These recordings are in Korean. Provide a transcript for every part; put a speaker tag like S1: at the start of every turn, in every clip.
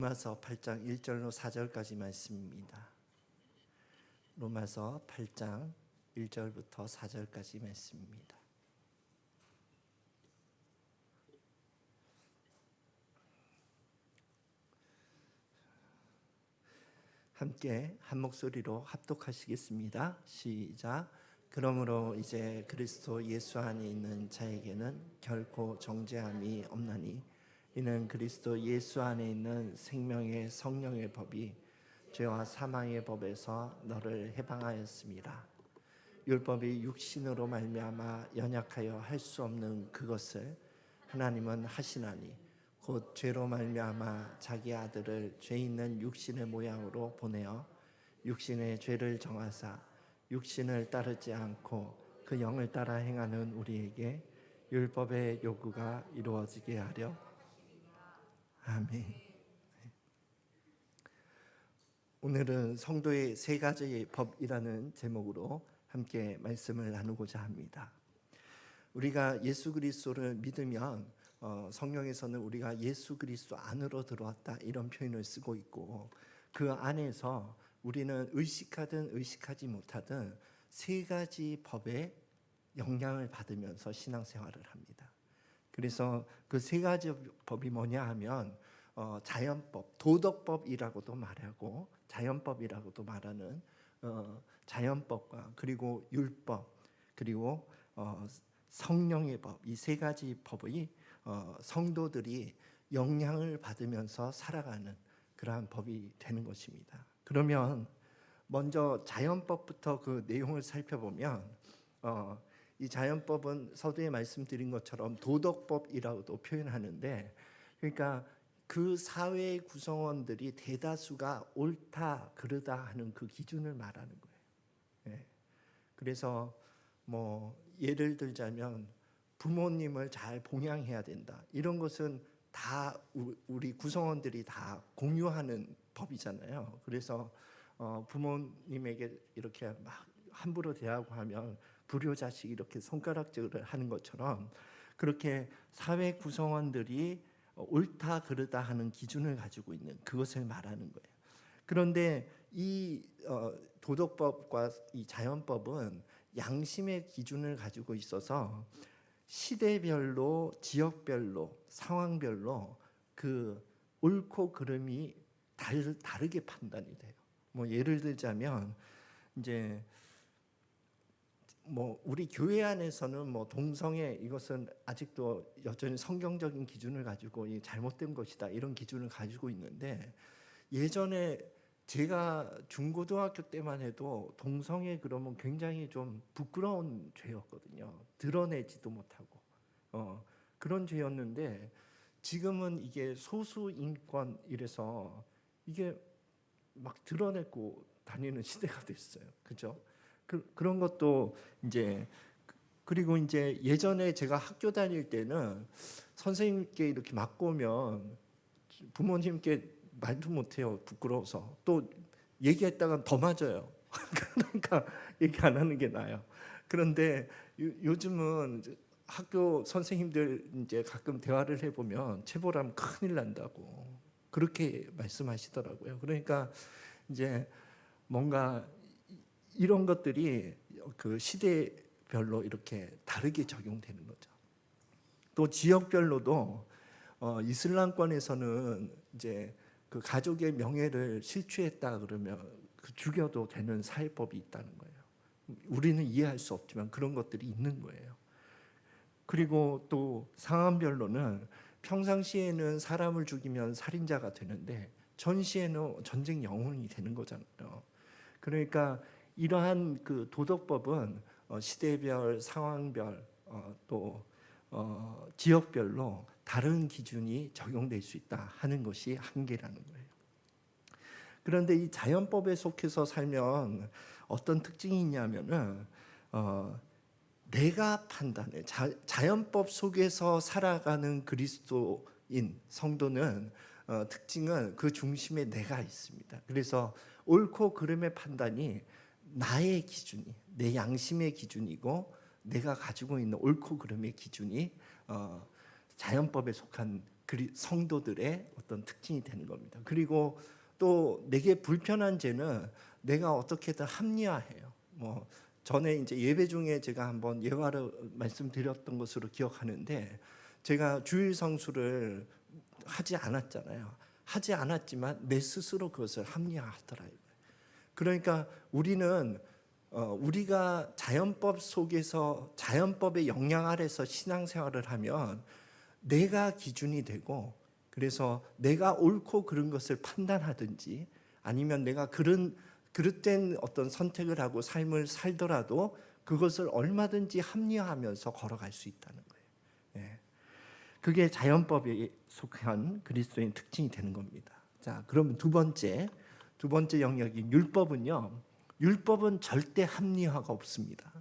S1: 로마서 8장 1절로 4절까지 말씀입니다. 로마서 8장 1절부터 4절까지 말씀입니다. 함께 한 목소리로 합독하시겠습니다. 시작. 그러므로 이제 그리스도 예수 안에 있는 자에게는 결코 정죄함이 없나니 이는 그리스도 예수 안에 있는 생명의 성령의 법이 죄와 사망의 법에서 너를 해방하였습니다. 율법이 육신으로 말미암아 연약하여 할 수 없는 그것을 하나님은 하시나니 곧 죄로 말미암아 자기 아들을 죄 있는 육신의 모양으로 보내어 육신의 죄를 정하사 육신을 따르지 않고 그 영을 따라 행하는 우리에게 율법의 요구가 이루어지게 하려. 아멘. 오늘은 성도의 세 가지의 법이라는 제목으로 함께 말씀을 나누고자 합니다. 우리가 예수 그리스도를 믿으면 성경에서는 우리가 예수 그리스도 안으로 들어왔다 이런 표현을 쓰고 있고, 그 안에서 우리는 의식하든 의식하지 못하든 세 가지 법의 영향을 받으면서 신앙생활을 합니다. 그래서 그 세 가지 법이 뭐냐 하면 자연법, 도덕법이라고도 말하고 자연법이라고도 말하는 자연법과 그리고 율법 그리고 성령의 법, 이 세 가지 법이 성도들이 영향을 받으면서 살아가는 그러한 법이 되는 것입니다. 그러면 먼저 자연법부터 그 내용을 살펴보면 이 자연법은 서두에 말씀드린 것처럼 도덕법이라고도 표현하는데, 그러니까 그 사회의 구성원들이 대다수가 옳다 그르다 하는 그 기준을 말하는 거예요. 예. 그래서 뭐 예를 들자면 부모님을 잘 봉양해야 된다, 이런 것은 다 우리 구성원들이 다 공유하는 법이잖아요. 그래서 부모님에게 이렇게 막 함부로 대하고 하면 불효자식 이렇게 손가락질을 하는 것처럼 그렇게 사회 구성원들이 옳다 그르다 하는 기준을 가지고 있는 그것을 말하는 거예요. 그런데 이 도덕법과 이 자연법은 양심의 기준을 가지고 있어서 시대별로, 지역별로, 상황별로 그 옳고 그름이 다르게 판단이 돼요. 뭐 예를 들자면 이제 뭐 우리 교회 안에서는 뭐 동성애 이것은 아직도 여전히 성경적인 기준을 가지고 이 잘못된 것이다 이런 기준을 가지고 있는데, 예전에 제가 중고등학교 때만 해도 동성애 그러면 굉장히 좀 부끄러운 죄였거든요. 드러내지도 못하고 그런 죄였는데, 지금은 이게 소수 인권 이래서 이게 막 드러내고 다니는 시대가 됐어요. 그죠? 그런 것도 이제, 그리고 이제 예전에 제가 학교 다닐 때는 선생님께 이렇게 맞고 오면 부모님께 말도 못해요. 부끄러워서. 또 얘기했다가 더 맞아요. 그러니까 얘기 안 하는 게 나아요. 그런데 요즘은 학교 선생님들 이제 가끔 대화를 해보면 체벌하면 큰일 난다고 그렇게 말씀하시더라고요. 그러니까 이제 뭔가 이런 것들이 그 시대별로 이렇게 다르게 적용되는 거죠. 또 지역별로도 이슬람권에서는 이제 그 가족의 명예를 실추했다 그러면 그 죽여도 되는 사회법이 있다는 거예요. 우리는 이해할 수 없지만 그런 것들이 있는 거예요. 그리고 또 상황별로는 평상시에는 사람을 죽이면 살인자가 되는데 전시에는 전쟁 영웅이 되는 거잖아요. 그러니까 이러한 그 도덕법은 시대별, 상황별, 또 지역별로 다른 기준이 적용될 수 있다 하는 것이 한계라는 거예요. 그런데 이 자연법에 속해서 살면 어떤 특징이 있냐면은 내가 판단해. 자연법 속에서 살아가는 그리스도인 성도는 특징은 그 중심에 내가 있습니다. 그래서 옳고 그름의 판단이 나의 기준이, 내 양심의 기준이고 내가 가지고 있는 옳고 그름의 기준이 자연법에 속한 성도들의 어떤 특징이 되는 겁니다. 그리고 또 내게 불편한 죄는 내가 어떻게든 합리화해요. 뭐 전에 이제 예배 중에 제가 한번 예화를 말씀드렸던 것으로 기억하는데, 제가 주일 성수를 하지 않았잖아요. 하지 않았지만 내 스스로 그것을 합리화하더라고요. 그러니까 우리가 자연법 속에서, 자연법의 영향 아래서 신앙생활을 하면 내가 기준이 되고, 그래서 내가 옳고 그른 것을 판단하든지, 아니면 내가 그릇된 어떤 선택을 하고 삶을 살더라도 그것을 얼마든지 합리화하면서 걸어갈 수 있다는 거예요. 예. 그게 자연법에 속한 그리스도인 특징이 되는 겁니다. 자, 그러면 두 번째 영역인 율법은요. 율법은 절대 합리화가 없습니다.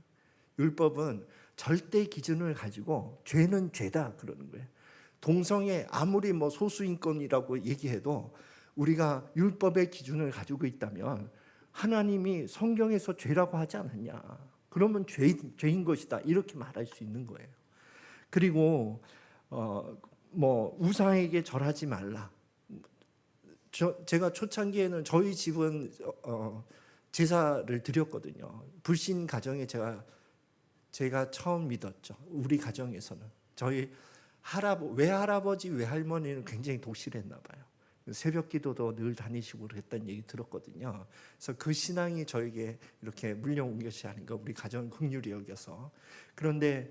S1: 율법은 절대 기준을 가지고 죄는 죄다 그러는 거예요. 동성애 아무리 뭐 소수인권이라고 얘기해도 우리가 율법의 기준을 가지고 있다면 하나님이 성경에서 죄라고 하지 않았냐? 그러면 죄인 것이다 이렇게 말할 수 있는 거예요. 그리고 뭐 우상에게 절하지 말라. 제가 초창기에는 저희 집은 제사를 드렸거든요. 불신 가정에 제가 처음 믿었죠. 우리 가정에서는 저희 외할아버지 외할머니는 굉장히 독실했나 봐요. 새벽 기도도 늘 다니시고 그랬다는 얘기 들었거든요. 그래서 그 신앙이 저에게 이렇게 물려온 것이 아닌가, 우리 가정 긍휼히 여겨서. 그런데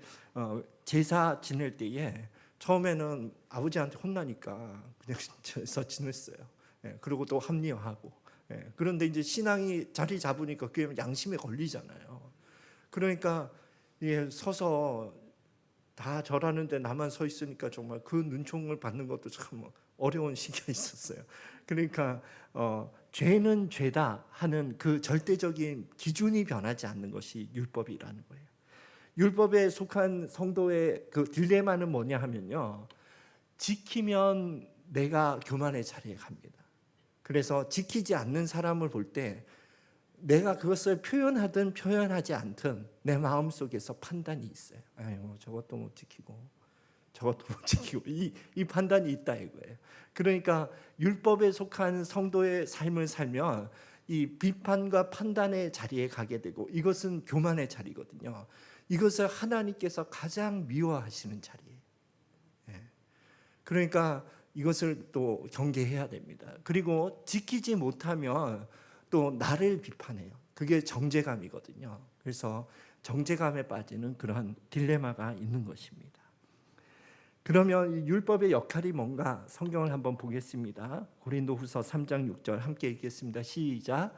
S1: 제사 지낼 때에 처음에는 아버지한테 혼나니까 그냥 제사 지냈어요. 예, 그리고 또 합리화하고. 예, 그런데 이제 신앙이 자리 잡으니까 그게 양심에 걸리잖아요. 그러니까 서서 다 절하는데 나만 서 있으니까 정말 그 눈총을 받는 것도 참 어려운 시기가 있었어요. 그러니까 죄는 죄다 하는 그 절대적인 기준이 변하지 않는 것이 율법이라는 거예요. 율법에 속한 성도의 그 딜레마는 뭐냐 하면요, 지키면 내가 교만의 자리에 갑니다. 그래서 지키지 않는 사람을 볼 때 내가 그것을 표현하든 표현하지 않든 내 마음속에서 판단이 있어요. 아유, 저것도 못 지키고 저것도 못 지키고, 이 판단이 있다 이거예요. 그러니까 율법에 속한 성도의 삶을 살면 이 비판과 판단의 자리에 가게 되고, 이것은 교만의 자리거든요. 이것을 하나님께서 가장 미워하시는 자리예요. 그러니까 이것을 또 경계해야 됩니다. 그리고 지키지 못하면 또 나를 비판해요. 그게 정죄감이거든요. 그래서 정죄감에 빠지는 그러한 딜레마가 있는 것입니다. 그러면 이 율법의 역할이 뭔가 성경을 한번 보겠습니다. 고린도후서 3장 6절 함께 읽겠습니다. 시작.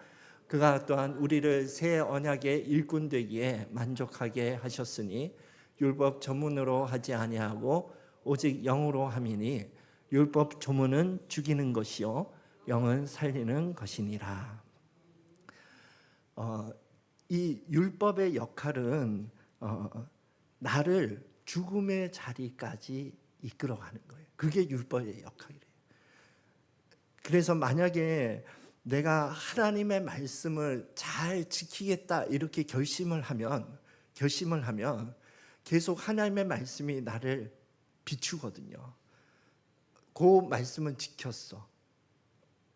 S1: 그가 또한 우리를 새 언약의 일꾼 되기에 만족하게 하셨으니 율법 전문으로 하지 아니하고 오직 영으로 함이니 율법 조문은 죽이는 것이요 영은 살리는 것이니라. 이 율법의 역할은 나를 죽음의 자리까지 이끌어가는 거예요. 그게 율법의 역할이에요. 그래서 만약에 내가 하나님의 말씀을 잘 지키겠다 이렇게 결심을 하면 계속 하나님의 말씀이 나를 비추거든요. 그 말씀은 지켰어.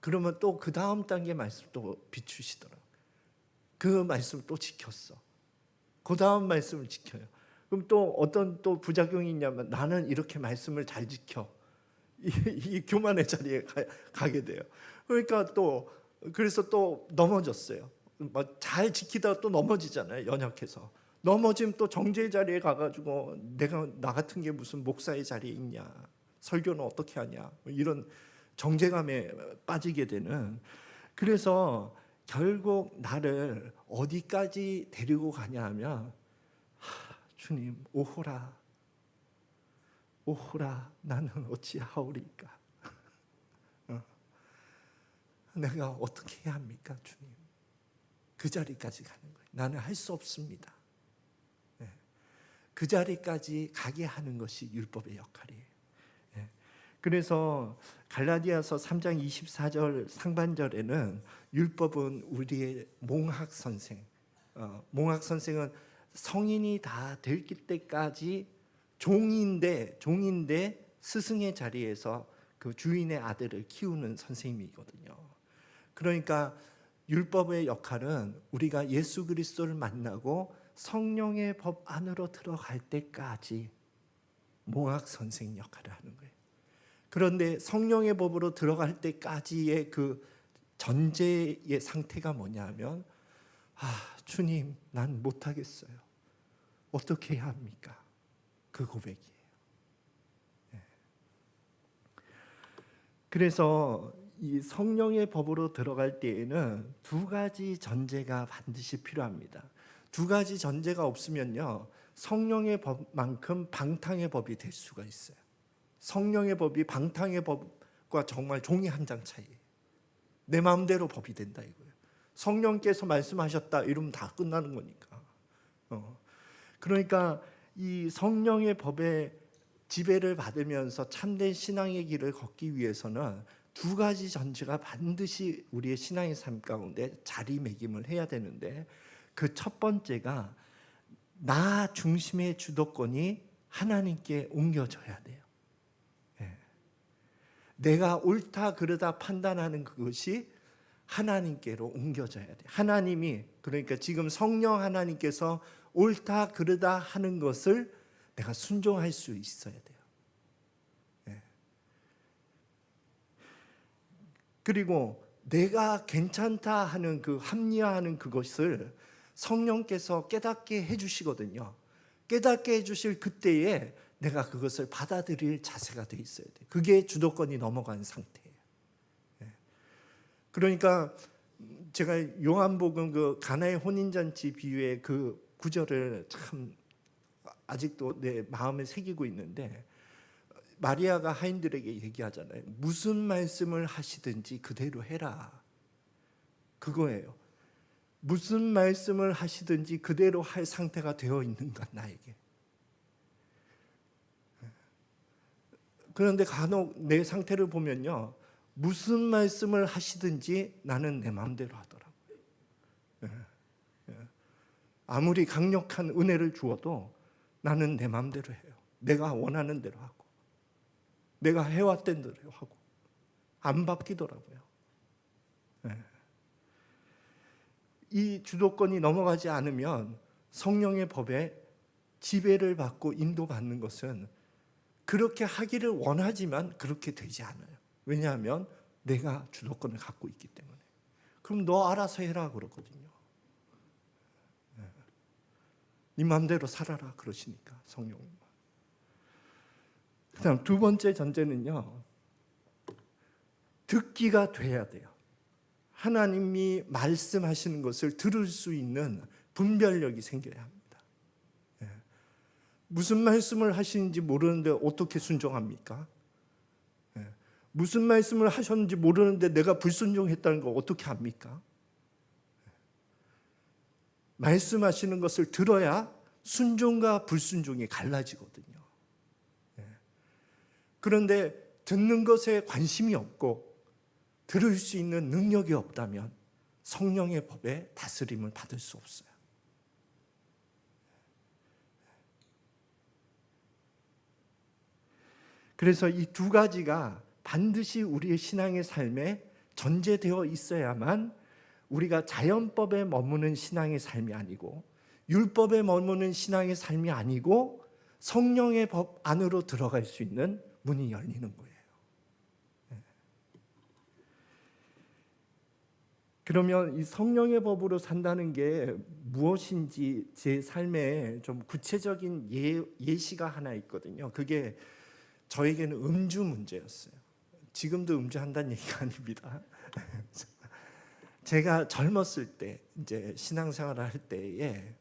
S1: 그러면 또 그 다음 단계 말씀 또 비추시더라고요. 그 말씀을 또 지켰어. 그 다음 말씀을 지켜요. 그럼 또 어떤 또 부작용이 있냐면 나는 이렇게 말씀을 잘 지켜. 이 교만의 자리에 가게 돼요. 그러니까 그래서 또 넘어졌어요. 잘 지키다가 또 넘어지잖아요. 연약해서. 넘어지면 또 정죄의 자리에 가가지고 나 같은 게 무슨 목사의 자리에 있냐. 설교는 어떻게 하냐. 이런 정죄감에 빠지게 되는. 그래서 결국 나를 어디까지 데리고 가냐 하면 주님 오호라 나는 어찌하오리까. 내가 어떻게 해야 합니까 주님. 그 자리까지 가는 거예요. 나는 할 수 없습니다. 그 자리까지 가게 하는 것이 율법의 역할이에요. 그래서 갈라디아서 3장 24절 상반절에는 율법은 우리의 몽학 선생, 몽학 선생은 성인이 다 될 때까지 종인데 스승의 자리에서 그 주인의 아들을 키우는 선생님이거든요. 그러니까 율법의 역할은 우리가 예수 그리스도를 만나고 성령의 법 안으로 들어갈 때까지 몽학 선생 역할을 하는 거예요. 그런데 성령의 법으로 들어갈 때까지의 그 전제의 상태가 뭐냐면, 주님, 난 못하겠어요. 어떻게 해야 합니까? 그 고백이에요. 그래서 이 성령의 법으로 들어갈 때에는 두 가지 전제가 반드시 필요합니다. 두 가지 전제가 없으면요, 성령의 법만큼 방탕의 법이 될 수가 있어요. 성령의 법이 방탕의 법과 정말 종이 한 장 차이예요. 내 마음대로 법이 된다 이거예요. 성령께서 말씀하셨다 이러면 다 끝나는 거니까. 그러니까 이 성령의 법에 지배를 받으면서 참된 신앙의 길을 걷기 위해서는 두 가지 전제가 반드시 우리의 신앙의 삶 가운데 자리매김을 해야 되는데, 그 첫 번째가 나 중심의 주도권이 하나님께 옮겨져야 돼요. 내가 옳다 그르다 판단하는 그것이 하나님께로 옮겨져야 돼요. 하나님이, 그러니까 지금 성령 하나님께서 옳다 그르다 하는 것을 내가 순종할 수 있어야 돼요. 그리고 내가 괜찮다 하는 그 합리화하는 그것을 성령께서 깨닫게 해주시거든요. 깨닫게 해주실 그때에 내가 그것을 받아들일 자세가 돼 있어야 돼요. 그게 주도권이 넘어간 상태예요. 그러니까 제가 요한복음 그 가나의 혼인잔치 비유의 그 구절을 참 아직도 내 마음에 새기고 있는데, 마리아가 하인들에게 얘기하잖아요. 무슨 말씀을 하시든지 그대로 해라. 그거예요. 무슨 말씀을 하시든지 그대로 할 상태가 되어 있는가 나에게. 그런데 간혹 내 상태를 보면요, 무슨 말씀을 하시든지 나는 내 마음대로 하더라고요. 아무리 강력한 은혜를 주어도 나는 내 마음대로 해요. 내가 원하는 대로 하고, 내가 해왔던 대로 하고, 안 바뀌더라고요. 이 주도권이 넘어가지 않으면 성령의 법에 지배를 받고 인도받는 것은 그렇게 하기를 원하지만 그렇게 되지 않아요. 왜냐하면 내가 주도권을 갖고 있기 때문에. 그럼 너 알아서 해라 그러거든요. 네 마음대로 살아라 그러시니까 성령님. 그다음 두 번째 전제는요, 듣기가 돼야 돼요. 하나님이 말씀하시는 것을 들을 수 있는 분별력이 생겨야 합니다. 무슨 말씀을 하시는지 모르는데 어떻게 순종합니까? 무슨 말씀을 하셨는지 모르는데 내가 불순종했다는 거 어떻게 합니까? 말씀하시는 것을 들어야 순종과 불순종이 갈라지거든요. 그런데 듣는 것에 관심이 없고 들을 수 있는 능력이 없다면 성령의 법에 다스림을 받을 수 없어요. 그래서 이 두 가지가 반드시 우리의 신앙의 삶에 전제되어 있어야만 우리가 자연법에 머무는 신앙의 삶이 아니고, 율법에 머무는 신앙의 삶이 아니고, 성령의 법 안으로 들어갈 수 있는 문이 열리는 거예요. 그러면 이 성령의 법으로 산다는 게 무엇인지 제 삶에 좀 구체적인 예시가 하나 있거든요. 그게 저에게는 음주 문제였어요. 지금도 음주한다는 얘기가 아닙니다. 제가 젊었을 때, 이제 신앙생활을 할 때에,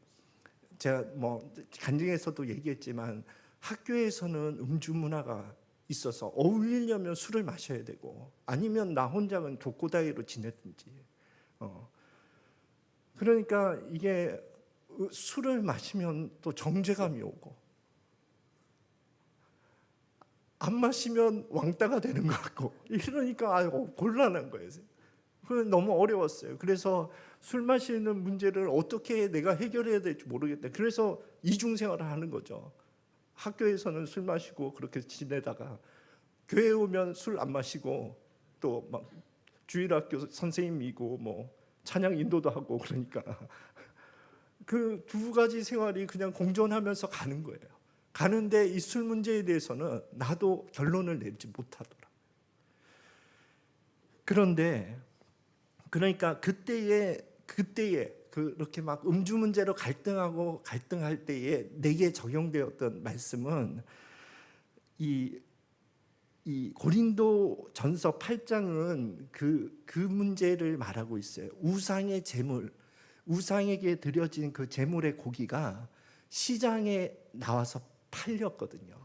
S1: 제가 뭐 간증에서도 얘기했지만 학교에서는 음주 문화가 있어서 어울리려면 술을 마셔야 되고, 아니면 나 혼자만 족고다이로 지냈든지. 그러니까 이게 술을 마시면 또 정죄감이 오고, 안 마시면 왕따가 되는 것 같고, 이러니까 곤란한 거예요. 너무 어려웠어요. 그래서 술 마시는 문제를 어떻게 내가 해결해야 될지 모르겠다. 그래서 이중생활을 하는 거죠. 학교에서는 술 마시고 그렇게 지내다가 교회 오면 술 안 마시고 또 막 주일학교 선생님이고 뭐 찬양 인도도 하고 그러니까 그 두 가지 생활이 그냥 공존하면서 가는 거예요. 가는데 이 술 문제에 대해서는 나도 결론을 내지 못하더라. 그런데 그러니까 그때에 그렇게 막 음주 문제로 갈등할 때에 내게 적용되었던 말씀은 이 고린도전서 8장은 그 문제를 말하고 있어요. 우상의 제물, 우상에게 드려진 그 제물의 고기가 시장에 나와서 팔렸거든요.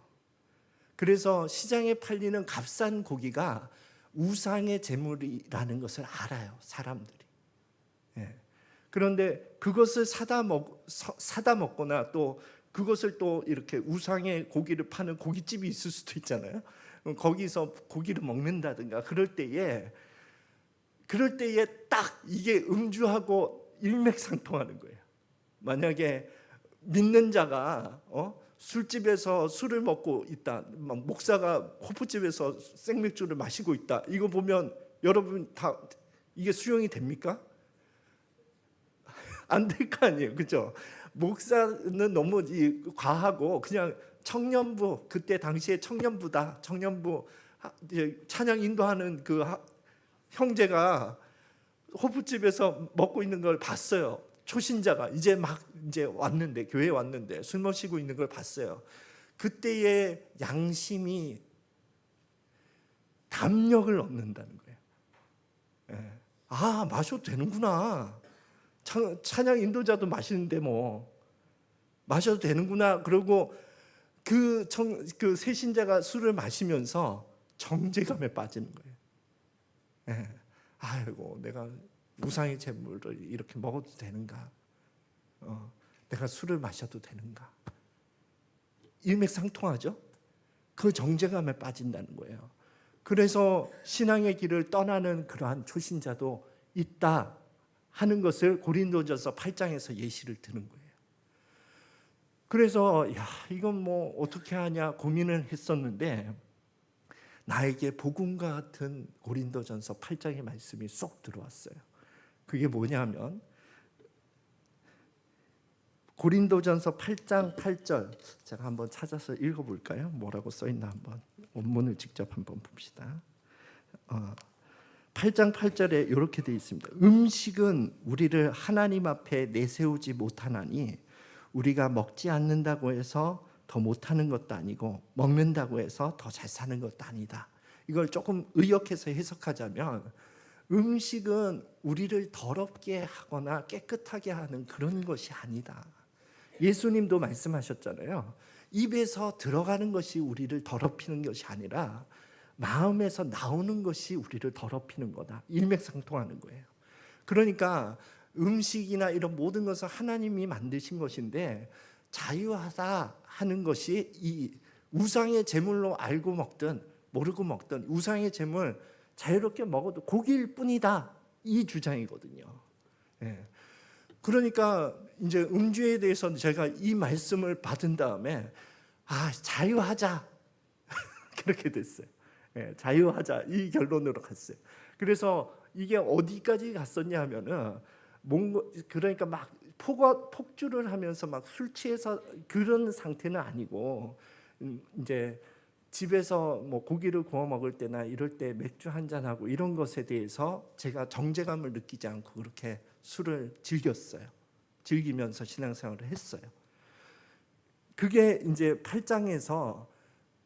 S1: 그래서 시장에 팔리는 값싼 고기가 우상의 제물이라는 것을 알아요, 사람들이. 예. 그런데 그것을 사다 먹거나 또 그것을 또 이렇게 우상의 고기를 파는 고깃집이 있을 수도 있잖아요. 거기서 고기를 먹는다든가 그럴 때에 딱 이게 음주하고 일맥상통하는 거예요. 만약에 믿는 자가 술집에서 술을 먹고 있다, 막 목사가 호프집에서 생맥주를 마시고 있다, 이거 보면 여러분 다 이게 수용이 됩니까? 안 될 거 아니에요, 그죠? 목사는 너무 과하고 그냥 청년부, 그때 당시에 청년부다, 청년부 찬양 인도하는 그 형제가 호프집에서 먹고 있는 걸 봤어요. 초신자가 이제 왔는데, 교회에 왔는데 술 마시고 있는 걸 봤어요. 그때의 양심이 담력을 얻는다는 거예요. 예. 아, 마셔도 되는구나. 찬양 인도자도 마시는데 뭐 마셔도 되는구나. 그리고 그 세신자가 술을 마시면서 정죄감에 빠지는 거예요. 예. 아이고, 내가 우상의 제물을 이렇게 먹어도 되는가? 내가 술을 마셔도 되는가? 일맥상통하죠? 그 정죄감에 빠진다는 거예요. 그래서 신앙의 길을 떠나는 그러한 초신자도 있다 하는 것을 고린도전서 8장에서 예시를 드는 거예요. 그래서 이건 뭐 어떻게 하냐 고민을 했었는데 나에게 복음과 같은 고린도전서 8장의 말씀이 쏙 들어왔어요. 그게 뭐냐면 고린도전서 8장 8절, 제가 한번 찾아서 읽어볼까요? 뭐라고 써있나 한번 원문을 직접 한번 봅시다. 8장 8절에 이렇게 되어 있습니다. 음식은 우리를 하나님 앞에 내세우지 못하나니 우리가 먹지 않는다고 해서 더 못하는 것도 아니고 먹는다고 해서 더 잘 사는 것도 아니다. 이걸 조금 의역해서 해석하자면 음식은 우리를 더럽게 하거나 깨끗하게 하는 그런 것이 아니다. 예수님도 말씀하셨잖아요. 입에서 들어가는 것이 우리를 더럽히는 것이 아니라 마음에서 나오는 것이 우리를 더럽히는 거다. 일맥상통하는 거예요. 그러니까 음식이나 이런 모든 것은 하나님이 만드신 것인데 자유하다 하는 것이 이 우상의 제물로 알고 먹든 모르고 먹든 우상의 제물 자유롭게 먹어도 고기일 뿐이다, 이 주장이거든요. 예. 그러니까 이제 음주에 대해서는 제가 이 말씀을 받은 다음에 자유하자 그렇게 됐어요. 예, 자유하자 이 결론으로 갔어요. 그래서 이게 어디까지 갔었냐 하면은 그러니까 막 폭주를 하면서 막 술 취해서 그런 상태는 아니고 이제 집에서 뭐 고기를 구워 먹을 때나 이럴 때 맥주 한 잔 하고 이런 것에 대해서 제가 정죄감을 느끼지 않고 그렇게 술을 즐기면서 신앙생활을 했어요. 그게 이제 8장에서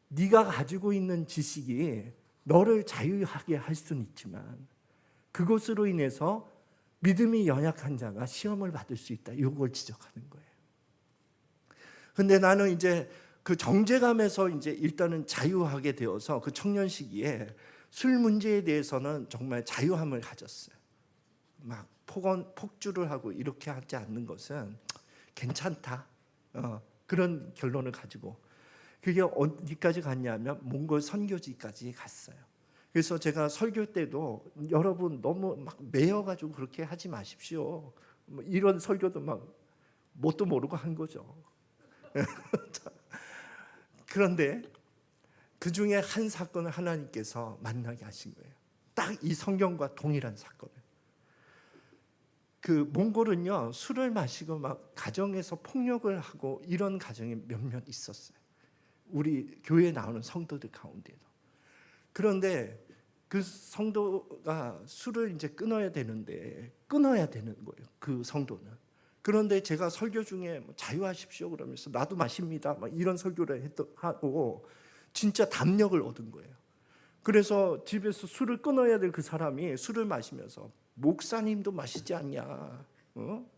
S1: 네가 가지고 있는 지식이 너를 자유하게 할 수는 있지만 그것으로 인해서 믿음이 연약한 자가 시험을 받을 수 있다, 이걸 지적하는 거예요. 근데 나는 이제 그 정죄감에서 이제 일단은 자유하게 되어서 그 청년 시기에 술 문제에 대해서는 정말 자유함을 가졌어요. 막 폭주를 하고 이렇게 하지 않는 것은 괜찮다, 그런 결론을 가지고 그게 어디까지 갔냐면 몽골 선교지까지 갔어요. 그래서 제가 설교 때도 여러분 너무 막 매여가지고 그렇게 하지 마십시오, 이런 설교도 막 뭣도 모르고 한 거죠. 그런데 그 중에 한 사건을 하나님께서 만나게 하신 거예요. 딱 이 성경과 동일한 사건을. 그 몽골은요, 술을 마시고 막 가정에서 폭력을 하고 이런 가정이 몇몇 있었어요. 우리 교회에 나오는 성도들 가운데도. 그런데 그 성도가 술을 이제 끊어야 되는데 끊어야 되는 거예요. 그 성도는. 그런데 제가 설교 중에 자유하십시오 그러면서 나도 마십니다 막 이런 설교를 하고 진짜 담력을 얻은 거예요. 그래서 집에서 술을 끊어야 될 그 사람이 술을 마시면서 목사님도 마시지 않냐,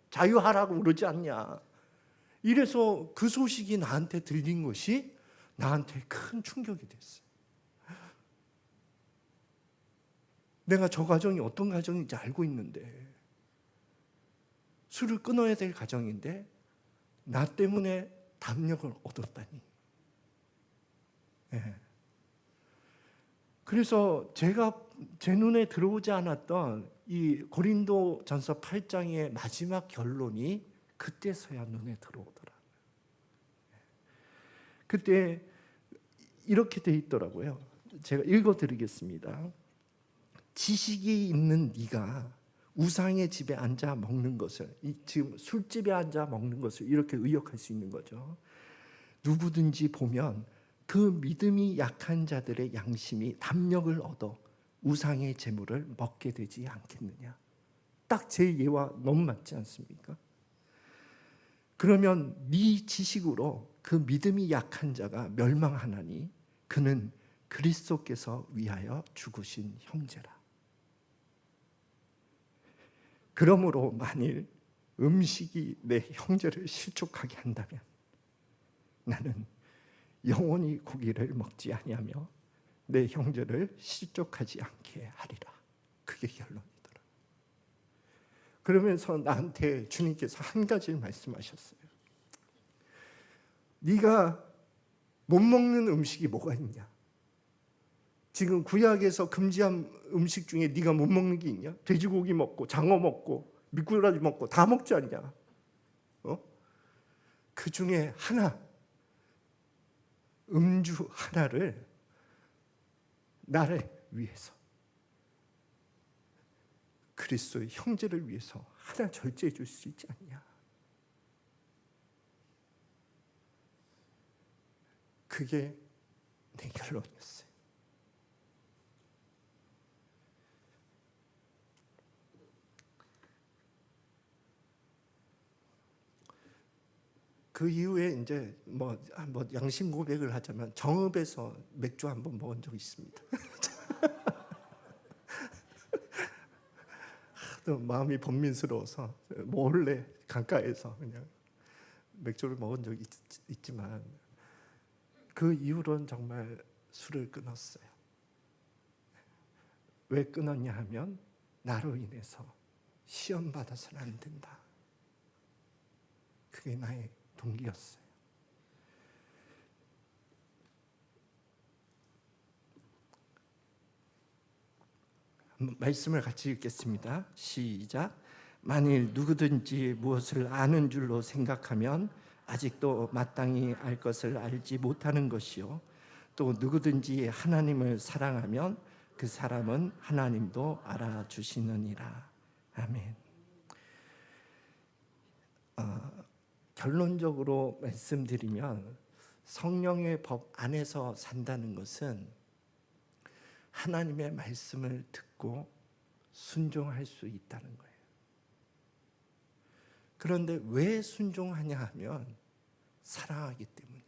S1: 자유하라고 그러지 않냐, 이래서 그 소식이 나한테 들린 것이 나한테 큰 충격이 됐어요. 내가 저 가정이 어떤 가정인지 알고 있는데, 술을 끊어야 될 가정인데 나 때문에 담력을 얻었다니. 네. 그래서 제가 제 눈에 들어오지 않았던 이 고린도전서 8장의 마지막 결론이 그때서야 눈에 들어오더라고요. 그때 이렇게 돼 있더라고요. 제가 읽어드리겠습니다. 지식이 있는 네가 우상의 집에 앉아 먹는 것을, 지금 술집에 앉아 먹는 것을 이렇게 의역할 수 있는 거죠. 누구든지 보면 그 믿음이 약한 자들의 양심이 담력을 얻어 우상의 재물을 먹게 되지 않겠느냐. 딱 제 예와 너무 맞지 않습니까? 그러면 네 지식으로 그 믿음이 약한 자가 멸망하나니 그는 그리스도께서 위하여 죽으신 형제라. 그러므로 만일 음식이 내 형제를 실족하게 한다면 나는 영원히 고기를 먹지 아니하며 내 형제를 실족하지 않게 하리라. 그게 결론이더라. 그러면서 나한테 주님께서 한 가지를 말씀하셨어요. 네가 못 먹는 음식이 뭐가 있냐? 지금 구약에서 금지한 음식 중에 네가 못 먹는 게 있냐? 돼지고기 먹고 장어 먹고 미꾸라지 먹고 다 먹지 않냐? 그 중에 하나, 음주 하나를 나를 위해서, 그리스도의 형제를 위해서 하나 절제해 줄 수 있지 않냐? 그게 내 결론이었어요. 그 이후에 이제 뭐 양심 고백을 하자면 정읍에서 맥주 한 번 먹은 적이 있습니다. 하도 마음이 번민스러워서 몰래 강가에서 그냥 맥주를 먹은 적이 있지만 그 이후로는 정말 술을 끊었어요. 왜 끊었냐 하면 나로 인해서 시험 받아서는 안 된다. 그게 나의 동기였어요. 말씀을 같이 읽겠습니다. 시작. 만일 누구든지 무엇을 아는 줄로 생각하면 아직도 마땅히 알 것을 알지 못하는 것이요, 또 누구든지 하나님을 사랑하면 그 사람은 하나님도 알아주시느니라. 아멘. 결론적으로 말씀드리면 성령의 법 안에서 산다는 것은 하나님의 말씀을 듣고 순종할 수 있다는 거예요. 그런데 왜 순종하냐 하면 사랑하기 때문이에요.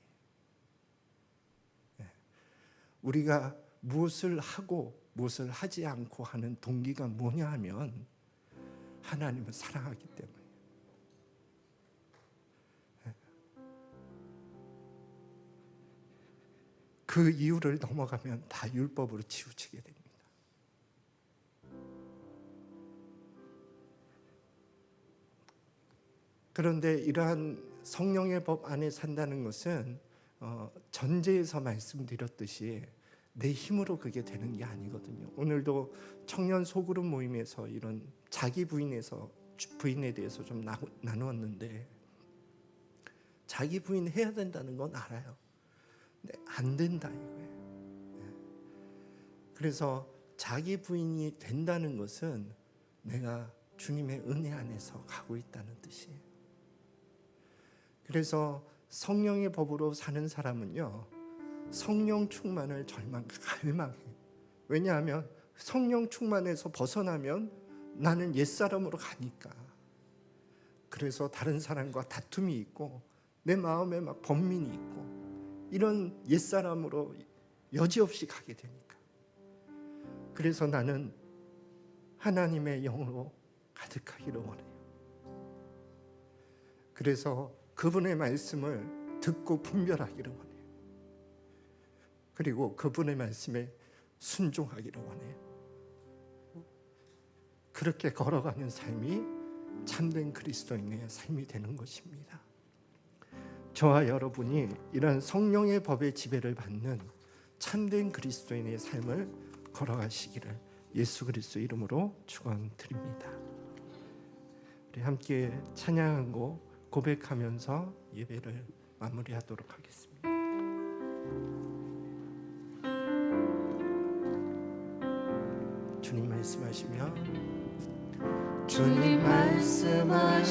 S1: 우리가 무엇을 하고 무엇을 하지 않고 하는 동기가 뭐냐 하면 하나님을 사랑하기 때문이에요. 그 이유를 넘어가면 다 율법으로 치우치게 됩니다. 그런데 이러한 성령의 법 안에 산다는 것은 전제에서 말씀드렸듯이 내 힘으로 그게 되는 게 아니거든요. 오늘도 청년 소그룹 모임에서 이런 자기 부인에 대해서 좀 나누었는데, 자기 부인 해야 된다는 건 알아요. 근데 안 된다 이거예요. 그래서 자기 부인이 된다는 것은 내가 주님의 은혜 안에서 가고 있다는 뜻이에요. 그래서 성령의 법으로 사는 사람은요, 성령 충만을 갈망해요. 왜냐하면 성령 충만에서 벗어나면 나는 옛사람으로 가니까. 그래서 다른 사람과 다툼이 있고 내 마음에 막 번민이 있고 이런 옛사람으로 여지없이 가게 되니까. 그래서 나는 하나님의 영으로 가득하기를 원해요. 그래서 그분의 말씀을 듣고 분별하기를 원해요. 그리고 그분의 말씀에 순종하기를 원해요. 그렇게 걸어가는 삶이 참된 그리스도인의 삶이 되는 것입니다. 저와 여러분이 이런 성령의 법의 지배를 받는 참된 그리스도인의 삶을 걸어가시기를 예수 그리스도 이름으로 축원드립니다. 우리 함께 찬양하고 고백하면서 예배를 마무리하도록 하겠습니다. 주님 말씀하시며
S2: 주님 말씀하시며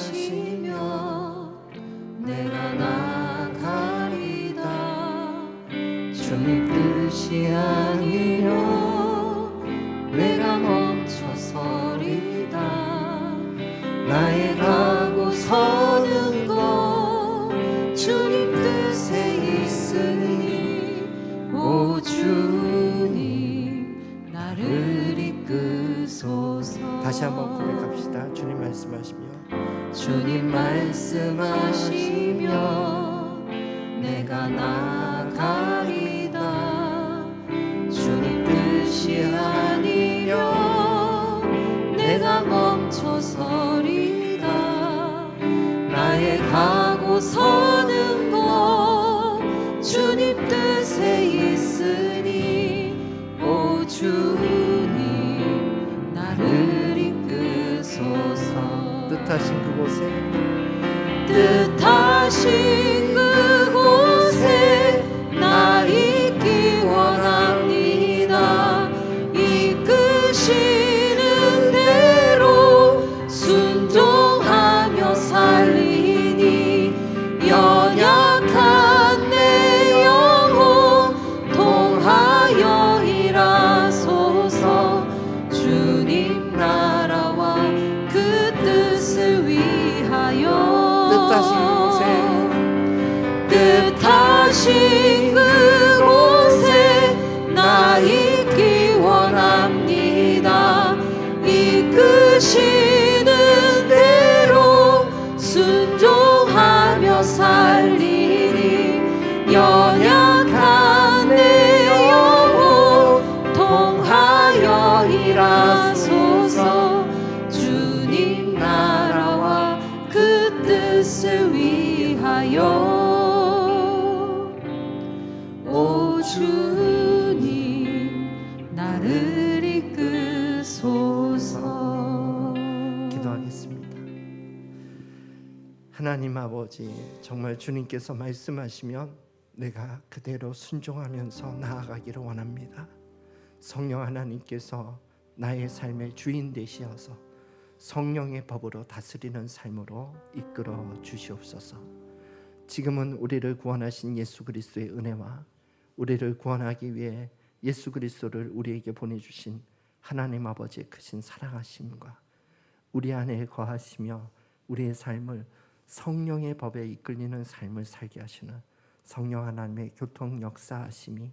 S2: 내가 나아가리다. 주님 뜻이 아니면 내가 멈춰서리다. 나의 가고 서는 것 주님 뜻에 있으니 오 주님 나를 이끄소서.
S1: 다시 한번 고백합시다. 주님 말씀하시며
S2: 주님 말씀하시며 내가 나아가리다. 주님 뜻이 아니면 내가 멈춰서리다. 나의 가고 서는 것 주님 뜻에 있으니 오 주님 나를 이끄소서.
S1: 뜻하신
S2: 그곳에 나 있기 원합니다. 이끄시는 대로 순종하며 살리니 연약한 내 영혼 통하여 일하소서. 주님 나라와 그 뜻을 위하여 뜻하신 그곳에 나 있기 원합니다. 이끄시는 대로 순종하며 살리니 연약한 내 영혼 통하여 일하소서. 주님 나라와 그 뜻을 위하여 오 주님 나를 이끄소서.
S1: 기도하겠습니다. 하나님 아버지, 정말 주님께서 말씀하시면 내가 그대로 순종하면서 나아가기를 원합니다. 성령 하나님께서 나의 삶의 주인 되시어서 성령의 법으로 다스리는 삶으로 이끌어 주시옵소서. 지금은 우리를 구원하신 예수 그리스도의 은혜와 우리를 구원하기 위해 예수 그리스도를 우리에게 보내주신 하나님 아버지의 크신 사랑하심과 우리 안에 거하시며 우리의 삶을 성령의 법에 이끌리는 삶을 살게 하시는 성령 하나님의 교통 역사하심이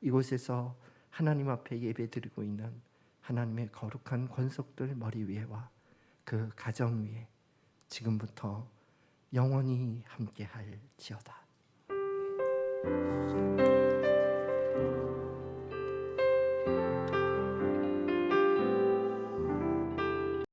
S1: 이곳에서 하나님 앞에 예배드리고 있는 하나님의 거룩한 권속들 머리 위에와 그 가정 위에 지금부터 영원히 함께할지어다.